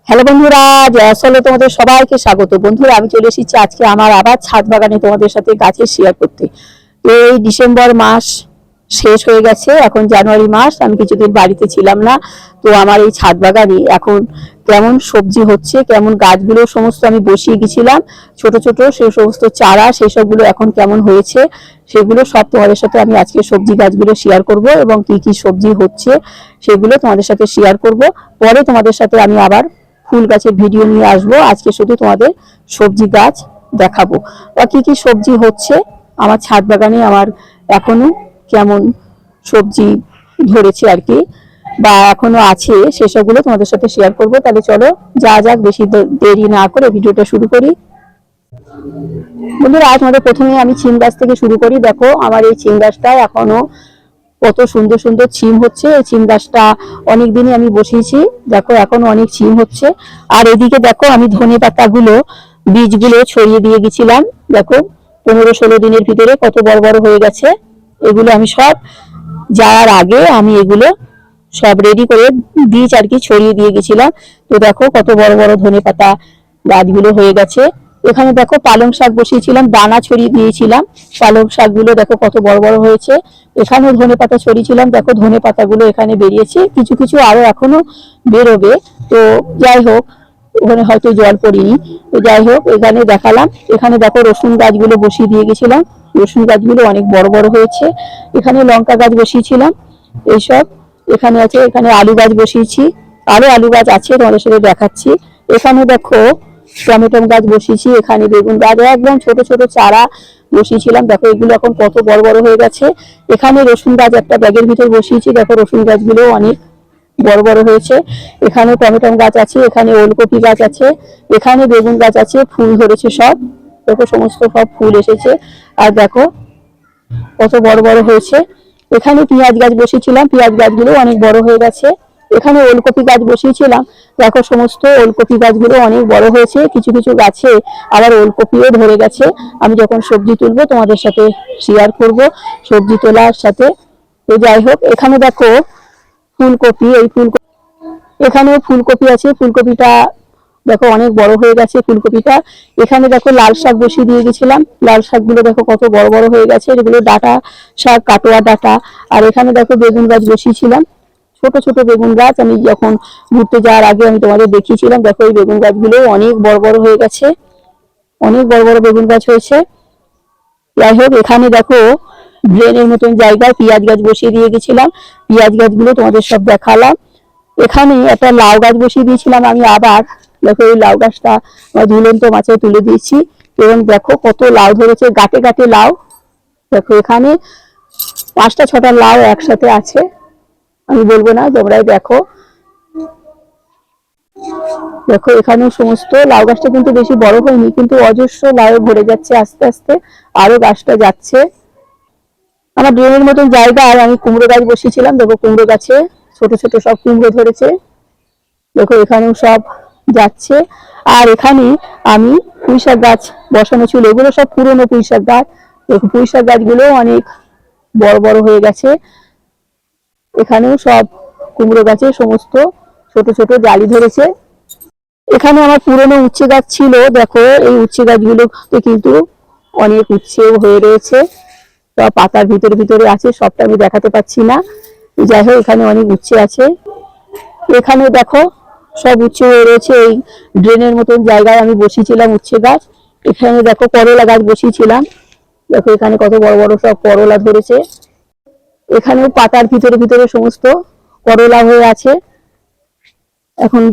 Hello বন্ধুরা, জয়াসলে তোমাদের সবাইকে স্বাগত। বন্ধুরা, আমি চলে এসেছি আজকে আমার আবার ছাদ বাগানে তোমাদের সাথে গাছের শেয়ার করতে। এই ডিসেম্বর মাস শেষ হয়ে গেছে, এখন জানুয়ারি মাস। আমি কিছুদিন বাড়িতে ছিলাম না, তো আমার এই ছাদ বাগানে এখন কেমন সবজি হচ্ছে, কেমন গাছগুলো সমস্ত আমি বসিয়ে গেছিলাম ছোট ছোট, সেই সমস্ত চারা, সেই সবগুলো এখন কেমন হয়েছে সেগুলো সব তোমাদের সাথে আমি আজকে সবজি গাছগুলো শেয়ার করব, এবং কি কি সবজি হচ্ছে সেগুলো তোমাদের সাথে শেয়ার করব। পরে তোমাদের সাথে আমি আবার ফুল গাছের ভিডিও নিয়ে আসবো। আজকে শুধু তোমাদের সবজি গাছ দেখাবো, বা কি কি সবজি হচ্ছে আমার ছাদ বাগানে, আমার এখনো কেমন সবজি ধরেছে আর কি, বা এখনো আছে, সেসবগুলো তোমাদের সাথে শেয়ার করব। তাহলে চলো যা যাক, বেশি দেরি না করে ভিডিওটা শুরু করি। বন্ধুরা, আজ আমাদের প্রথমে আমি সিম গাছ থেকে শুরু করি। দেখো আমার এই সিম গাছটা এখনো কত সুন্দর সুন্দর ছিম হচ্ছে। এই ছিম গাছটা অনেকদিনই আমি বসিয়েছি, দেখো এখন অনেক ছিম হচ্ছে। আর এদিকে দেখো আমি ধনে পাতাগুলো, বীজগুলো ছড়িয়ে দিয়ে গেছিলাম, দেখো 15-16 দিনের ভিতরে কত বড় বড় হয়ে গেছে। এগুলো আমি সব যাওয়ার আগে আমি এগুলো সব রেডি করে বীজ আর কি ছড়িয়ে দিয়ে গেছিলাম। তো দেখো কত বড় বড় ধনে পাতা গাছগুলো হয়ে গেছে। এখানে দেখো পালং শাক বসিয়েছিলাম, দানা ছড়িয়ে দিয়েছিলাম, পালং শাকগুলো দেখো কত বড় বড় হয়েছে। এখানেও ধনে পাতা ছড়িয়েছিলাম, দেখো ধনে পাতাগুলো এখানে বেরিয়েছে, কিছু কিছু আরো এখনো বেরোবে। তো যাই হোক, ওখানে হয়তো জল পড়িনি, তো যাই হোক এখানে দেখালাম। এখানে দেখো রসুন গাছগুলো বসিয়ে দিয়ে গেছিলাম, রসুন গাছগুলো অনেক বড় বড় হয়েছে। এখানে লঙ্কা গাছ বসিয়েছিলাম এইসব। এখানে আছে, এখানে আলু গাছ বসিয়েছি, আরো আলু গাছ আছে, তোমাদের সাথে দেখাচ্ছি। এখানে দেখো টমেটো গাছ বসিয়েছি, এখানে বেগুন গাছ, একদম ছোট ছোট চারা বসিয়েছিলাম, দেখো এগুলো এখন কত বড় বড় হয়ে গেছে। এখানে রসুন গাছ একটা ব্যাগের ভিতর বসিয়েছি, দেখো রসুন গাছগুলো অনেক বড় বড় হয়েছে। এখানে টমেটো গাছ আছে, এখানে ওলকপি গাছ আছে, এখানে বেগুন গাছ আছে, ফুল ধরেছে সব, দেখো সমস্ত সব ফুল এসেছে। আর দেখো কত বড় বড় হয়েছে। এখানে পেঁয়াজ গাছ বসিয়েছিলাম, পেঁয়াজ গাছগুলো অনেক বড় হয়ে গেছে। এখানে ওলকপি গাছ বসিয়েছিলাম, দেখো সমস্ত ওলকপি গাছগুলো অনেক বড় হয়েছে। কিছু কিছু গাছে আবার ওলকপিও ধরে গেছে। আমি যখন সবজি তুলবো তোমাদের সাথে শেয়ার করব সবজি তোলার সাথে। তো যাই হোক, এখানে দেখো ফুলকপি, এই ফুলকপি, এখানেও ফুলকপি আছে, ফুলকপিটা দেখো অনেক বড় হয়ে গেছে ফুলকপিটা। এখানে দেখো লাল শাক বসিয়ে দিয়ে গেছিলাম, লাল শাকগুলো দেখো কত বড় বড় হয়ে গেছে, এগুলো ডাটা শাক, কাটোয়া ডাটা। আর এখানে দেখো বেগুন গাছ বসিয়েছিলাম, ছোট ছোট বেগুন গাছ, আমি যখন ঘুরতে যাওয়ার আগে আমি তোমাদের দেখিয়েছিলাম। দেখো এই বেগুন গাছগুলো অনেক বড় বড় হয়ে গেছে, অনেক বড় বড় বেগুন গাছ হয়েছে। যাই হোক, এখানে দেখো ড্রেনের মতন জায়গায় পেঁয়াজ গাছ বসিয়ে দিয়ে গেছিলাম, পেঁয়াজ গাছগুলো তোমাদের সব দেখালাম। এখানে একটা লাউ গাছ বসিয়ে দিয়েছিলাম আমি আবার, দেখো এই লাউ গাছটা ঝুলন্ত মাছে তুলে দিয়েছি, এবং দেখো কত লাউ ধরেছে, গাটে গাটে লাউ। দেখো এখানে 5টা-6টা লাউ একসাথে আছে, আমি বলবো না, তোমরাই দেখো। দেখো এখানে সমস্ত লাউ গাছটা কিন্তু বেশি বড় হয়নি, কিন্তু অজস্র লাউ ভরে যাচ্ছে আস্তে আস্তে, আরো গাছটা যাচ্ছে। আমার ড্রেনের মতন জায়গায় আমি কুমড়ো গাছ বসিয়েছিলাম, দেখো কুমড়ো গাছে ছোট ছোট সব কুমড়ো ধরেছে, দেখো এখানেও সব যাচ্ছে। আর এখানে আমি পুঁইশাক গাছ বসানো ছিল, এগুলো সব পুরনো পুঁইশাক গাছ, দেখো পুঁইশাক গাছগুলো অনেক বড় বড় হয়ে গেছে। এখানেও সব কুমড়ো গাছে সমস্ত ছোট ছোট জালি ধরেছে। এখানে আমার পুরনো উচ্ছে গাছ ছিল, দেখো এই উচ্ছে গাছগুলোতে কিন্তু অনেক উচ্ছেও হয়ে রয়েছে, সব পাতার ভিতরে ভিতরে আছে, সবটা আমি দেখাতে পাচ্ছি না। যাই হোক, এখানে অনেক উচ্ছে আছে। এখানে দেখো সব উচ্ছে হয়ে রয়েছে, এই ড্রেনের মতন জায়গায় আমি বসিয়েছিলাম উচ্ছে গাছ। এখানে দেখো করলা গাছ বসিয়েছিলাম, দেখো এখানে কত বড় বড় সব করলা ধরেছে। এখানেও পাতার ভিতরে ভিতরে সমস্ত করলা হয়ে আছে, এখন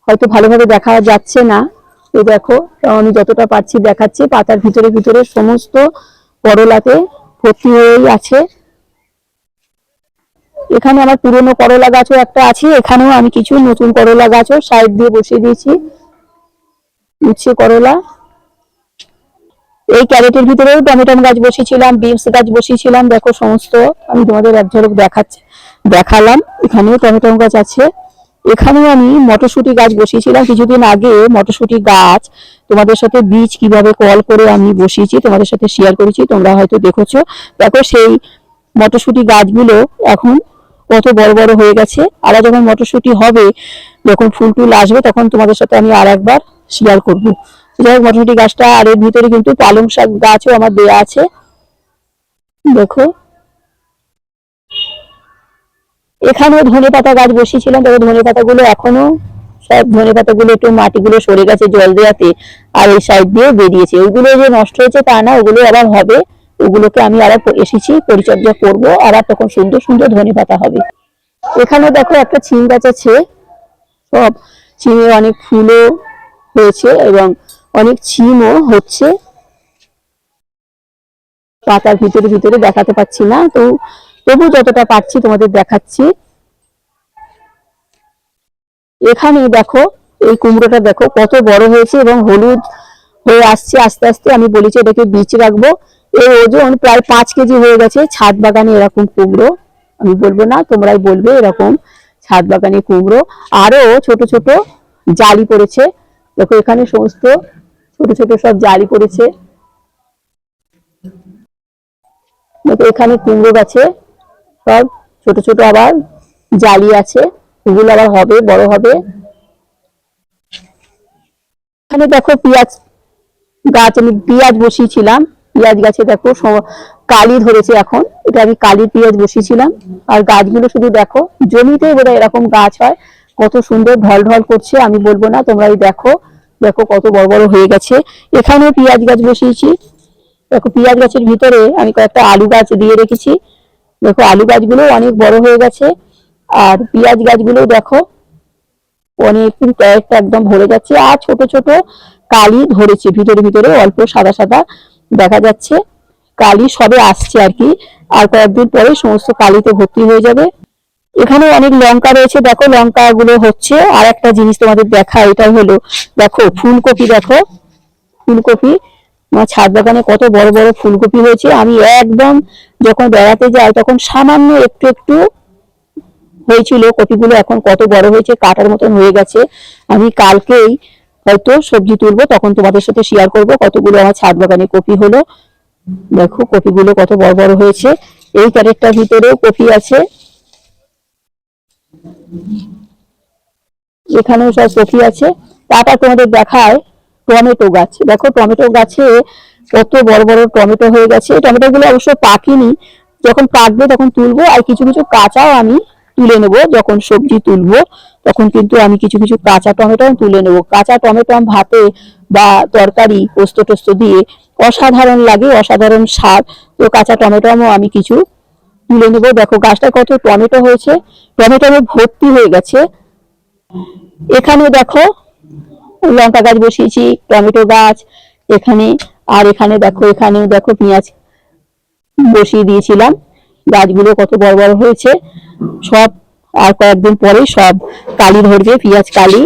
হয়তো ভালোভাবে দেখা যাচ্ছে না। তো দেখো আমি যতটা পারছি দেখাচ্ছি, পাতার ভিতরে ভিতরে সমস্ত করলাতে ভর্তি হয়েই আছে। এখানে আমার পুরনো করলা গাছও একটা আছে, এখানেও আমি কিছু নতুন করলা গাছও সাইড দিয়ে বসিয়ে দিয়েছি, উচ্ছে করলা। এই ক্যারেটের ভিতরেও টমেটো গাছ বসিয়েছিলাম, বিনস গাছ বসিয়েছিলাম, দেখো সমস্ত আমি তোমাদের এক ঝলক দেখালাম। এখানেও টমেটো গাছ আছে। এখানেও আমি মটরশুঁটি গাছ বসিয়েছিলাম কিছুদিন আগে, মটরশুঁটি গাছ তোমাদের সাথে বীজ কিভাবে কল করে আমি বসিয়েছি তোমাদের সাথে শেয়ার করেছি, তোমরা হয়তো দেখেছো। দেখো সেই মটরশুঁটি গাছগুলো এখন কত বড় বড় হয়ে গেছে। আর যখন মটরশুঁটি হবে, যখন ফুল টুল আসবে, তখন তোমাদের সাথে আমি আর একবার শেয়ার করবো। যাই হোক, মটরশুঁটি গাছটা, আর এর ভিতরে কিন্তু পালং শাক গাছও আমার দেয়া আছে। দেখো, এখানেও ধনে পাতা গাছ বসিয়েছিলাম, তবে ধনে পাতাগুলো এখনো সব ধনে পাতাগুলো একটু মাটিগুলো সরে গেছে জল দেওয়াতে, আর এই সাইড দিয়ে বেরিয়েছে। ওইগুলো যে নষ্ট হয়েছে তা না, ওগুলো আবার হবে। ওগুলোকে আমি আবার এসেছি, পরিচর্যা করব, আবার তখন সুন্দর সুন্দর ধনে পাতা হবে। এখানে দেখো একটা ছিম গাছ আছে, সব ছিমে অনেক ফুলও হয়েছে এবং অনেক ছিমও হচ্ছে। পাতার ভিতরে ভিতরে দেখাতে পাচ্ছি না, তো তবু যতটা পারছি তোমাদের দেখাচ্ছি। এখানে দেখো, এই কুমড়োটা দেখো কত বড় হয়েছে এবং হলুদ হয়ে আসছে আস্তে আস্তে। আমি বলেছি এটাকে বীজ রাখবো। এর ওজন প্রায় 5 কেজি হয়ে গেছে। ছাদ বাগানে এরকম কুমড়ো, আমি বলবো না, তোমরাই বলবে, এরকম ছাদ বাগানে কুমড়ো। আরো ছোট ছোট জালি পড়েছে, দেখো এখানে সমস্ত ছোট ছোট সব জালি পড়েছে। দেখো এখানে কুমড়ো গাছে সব ছোট ছোট আবার জালি আছে, ওগুলো আবার হবে, বড় হবে। এখানে দেখো পেঁয়াজ গাছ, আমি পেঁয়াজ বসিয়েছিলাম। পেঁয়াজ গাছে দেখো কালি ধরেছে এখন, এটা আমি কালি পেঁয়াজ বসিয়েছিলাম। আর গাছগুলো শুধু দেখো, জমিতে বোধহয় এরকম গাছ হয়, কত সুন্দর ঢল ঢল করছে, আমি বলবো না, তোমরাই দেখো। দেখো কত বড় বড় হয়ে গেছে। এখানেও পেঁয়াজ গাছ বসিয়েছি। দেখো পেঁয়াজ গাছের ভিতরে আমি কয়েকটা আলু গাছ দিয়ে রেখেছি। দেখো আলু গাছগুলো অনেক বড় হয়ে গেছে। আর পেঁয়াজ গাছগুলো দেখো অনেক, কয়েকটা একদম ভরে যাচ্ছে। আর ছোট ছোট কালি ধরেছে ভিতরে ভিতরে, অল্প সাদা সাদা দেখা যাচ্ছে। কালি সবে আসছে আর কি, আর কয়েকদিন পরে সমস্ত কালিতে ভর্তি হয়ে যাবে। এখানে অনেক লঙ্কা রয়েছে, দেখো লঙ্কা গুলো হচ্ছে। আর একটা জিনিস তোমাদের দেখা, এটা হলো দেখো ফুলকপি। দেখো ফুলকপি, আমার ছাদ বাগানে কত বড় বড় ফুলকপি হয়েছে। আমি একদম যখন বেড়াতে যাই তখন সামান্য একটু একটু হয়েছিল কপিগুলো, এখন কত বড় হয়েছে, কাটার মতন হয়ে গেছে। আমি কালকেই হয়তো সবজি তুলবো, তখন তোমাদের সাথে শেয়ার করব কতগুলো আমার ছাদ বাগানে কপি হলো। দেখো কপিগুলো কত বড় বড় হয়েছে। এই ক্যারেটটার ভিতরেও কপি আছে, এখানেও সব কপি আছে। তারপর তোমাদের দেখায় টমেটো গাছ। দেখো টমেটো গাছে কত বড় বড় টমেটো হয়ে গেছে। টমেটো গুলো অবশ্য পাকেনি, যখন পাকবে তখন তুলবো। আর কিছু কিছু কাঁচাও আমি তুলে নেবো, যখন সবজি তুলবো তখন কিন্তু আমি কিছু কিছু কাঁচা টমেটো তুলে নেবো। কাঁচা টমেটো ভাতে বা তরকারি পোস্ত টোস্ত দিয়ে অসাধারণ লাগে, অসাধারণ স্বাদ। তো কাঁচা টমেটো আমি কিছু তুলে নেবো। দেখো গাছটা কত টমেটো হয়েছে, টমেটো ভর্তি হয়ে গেছে। এখানে দেখো লঙ্কা গাছ বসিয়েছি, টমেটো গাছ এখানে। আর এখানে দেখো, এখানেও দেখো পেঁয়াজ বসিয়ে দিয়েছিলাম। গাছগুলো কত বড় বড় হয়েছে সব। আর কয়েকদিন পরে সব কালি ধরবে, পেঁয়াজ কালি।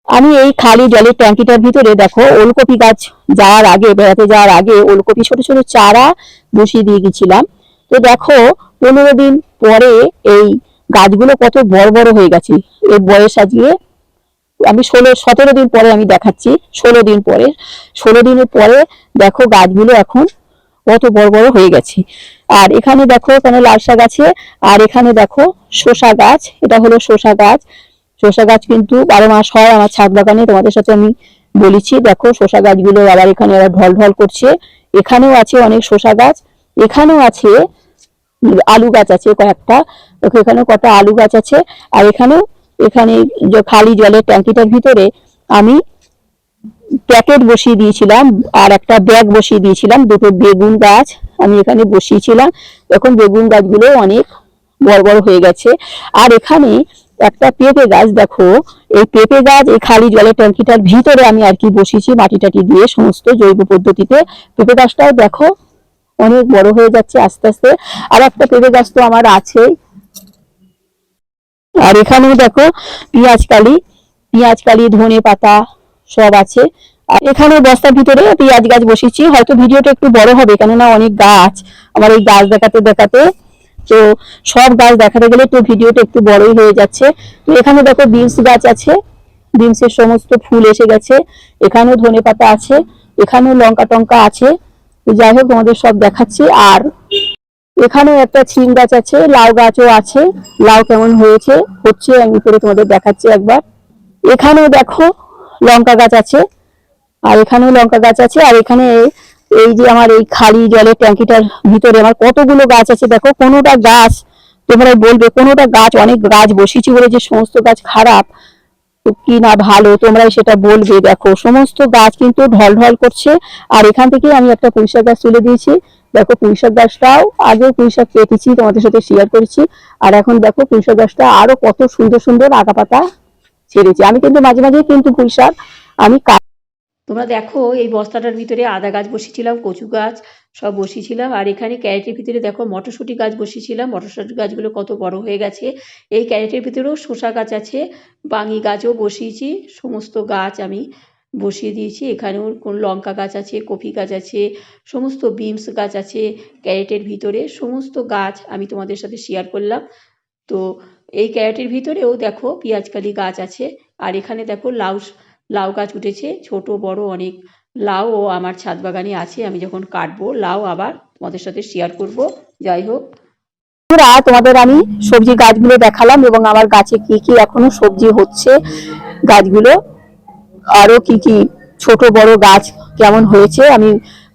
আমি এই খালি জলের ট্যাঙ্কিটার ভিতরে দেখো ওলকপি গাছ যাওয়ার আগে, বেড়াতে যাওয়ার আগে ওলকপি ছোট ছোট চারা বসিয়ে দিয়ে গেছিলাম। তো দেখো 15 দিন পরে এই গাছগুলো কত বড় বড় হয়ে গেছে। এর বয়স আজকে আমি 17 দিন পরে আমি দেখাচ্ছি। 16 দিনের পরে দেখো গাছগুলো এখন কত বড় বড় হয়ে গেছে। আর এখানে দেখো, এখানে লাল শাক আছে। আর এখানে দেখো শসা গাছ, এটা হলো শসা গাছ। শসা গাছ কিন্তু 12 মাস হয় আমার ছাদ বাগানে, তোমাদের সাথে আমি বলেছি। দেখো শসা গাছগুলো আবার এখানে আবার ঢল ঢল করছে। এখানেও আছে অনেক শসা গাছ। এখানেও আছে আলু গাছ আছে কয়েকটা, দেখো এখানেও কটা আলু গাছ আছে। আর এখানেও, এখানে যে খালি জলের ট্যাঙ্কিটার ভিতরে আমি প্যাকেট বসিয়ে দিয়েছিলাম, আর একটা ব্যাগ বসিয়ে দিয়েছিলাম। দুটো বেগুন গাছ আমি এখানে বসিয়েছিলাম। এখন বেগুন গাছগুলো অনেক বড় বড় হয়ে গেছে। আর এখানে একটা পেঁপে গাছ, দেখো এই পেঁপে গাছ এই খালি জলের ট্যাঙ্কিটার ভিতরে আমি আর কি বসিয়েছি, মাটি টাটি দিয়ে সমস্ত জৈব পদ্ধতিতে। পেঁপে গাছটাও দেখো অনেক বড় হয়ে যাচ্ছে আস্তে আস্তে। আর একটা পেঁপে গাছ তো আমার আছেই। আর এখানেও দেখো পেঁয়াজ কালি ধনে পাতা সব আছে। আর এখানে বস্তার ভিতরে পেঁয়াজ গাছ বসিয়েছি। হয়তো ভিডিওটা একটু বড় হবে, কেননা অনেক গাছ আমার, এই গাছ দেখাতে দেখাতে তো সব গাছ দেখাতে গেলে তো ভিডিওটা একটু বড়ই হয়ে যাচ্ছে। তো এখানে দেখো বিনস গাছ আছে, বিনসের সমস্ত ফুল এসে গেছে। এখানেও ধনে পাতা আছে, এখানেও লঙ্কা টঙ্কা আছে। যাই হোক তোমাদের সব দেখাচ্ছি। আর এখানেও একটা ছিম গাছ আছে, লাউ গাছও আছে। লাউ কেমন হচ্ছে আমি উপরে তোমাদের দেখাচ্ছি একবার। এখানেও দেখো লঙ্কা গাছ আছে, আর এখানেও লঙ্কা গাছ আছে। আর এখানে এই যে আমার এই খালি জলের ট্যাঙ্কিটার ভিতরে আমার কতগুলো গাছ আছে দেখো। কোনোটা গাছ তোমরা বলবে কোনোটা গাছ, অনেক গাছ বসিয়েছি বলে যে সমস্ত গাছ খারাপ কি না ভালো তোমরাই সেটা বলবে। দেখো সমস্ত গাছ কিন্তু ঢল ঢল করছে। আর এখান থেকে আমি একটা পুঁইশাক গাছ তুলে দিয়েছি। দেখো পুঁইশাক গাছটাও আগে পুঁইশাক কেটেছি, তোমাদের সাথে শেয়ার করেছি। আর এখন দেখো পুঁইশাক গাছটা আরো কত সুন্দর সুন্দর আগা পাতা ছেড়েছে। আমি কিন্তু মাঝে মাঝে কিন্তু পুঁইশাক আমি তোমরা দেখো এই বস্তাটার ভিতরে আদা গাছ বসিয়েছিলাম, কচু গাছ সব বসিয়েছিলাম। আর এখানে ক্যারেটের ভিতরে দেখো মটরশুঁটি গাছ বসিয়েছিলাম। মটরশুঁটি গাছগুলো কত বড় হয়ে গেছে। এই ক্যারেটের ভিতরেও শসা গাছ আছে, বাঙি গাছও বসিয়েছি। সমস্ত গাছ আমি বসিয়ে দিয়েছি। এখানেও কোন লঙ্কা গাছ আছে, কফি গাছ আছে, সমস্ত বিনস গাছ আছে ক্যারেটের ভিতরে। সমস্ত গাছ আমি তোমাদের সাথে শেয়ার করলাম। তো এই ক্যারেটের ভিতরেও দেখো পেঁয়াজকালি গাছ আছে। আর এখানে দেখো লাউ গাছ উঠেছে, ছোট বড় অনেক লাউও আমার ছাদ বাগানে আছে। আমি যখন কাটবো লাউ আবার তোমাদের সাথে শেয়ার করব। যাই হোক তোমাদের আমি সবজি গাছগুলো দেখালাম এবং আমার গাছে কি কি এখনো সবজি হচ্ছে গাছগুলো, আরো কি কি ছোট বড় গাছ কেমন হয়েছে আমি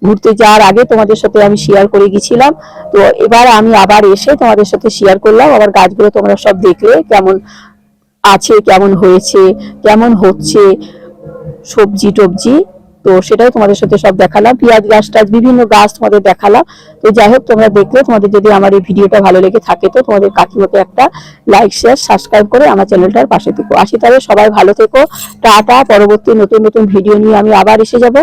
ঘুরতে যাওয়ার আগে তোমাদের সাথে আমি শেয়ার করে গেছিলাম। তো এবার আমি আবার এসে তোমাদের সাথে শেয়ার করলাম। আবার গাছগুলো তোমরা সব দেখলে কেমন আছে, কেমন হয়েছে, কেমন হচ্ছে সবজি টবজি। তো সেটাই তোমাদের সাথে সব দেখালাম, পেঁয়াজ গাছ টাছ বিভিন্ন গাছ তোমাদের দেখালাম। তো যাই হোক তোমরা দেখলে, তোমাদের যদি আমার এই ভিডিওটা ভালো লেগে থাকে তো তোমাদের কাকিমাকে একটা লাইক শেয়ার সাবস্ক্রাইব করে আমার চ্যানেলটার পাশে থেকো। আসি তাহলে সবাই ভালো থেকো, টাটা। পরবর্তী নতুন নতুন ভিডিও নিয়ে আমি আবার এসে যাব।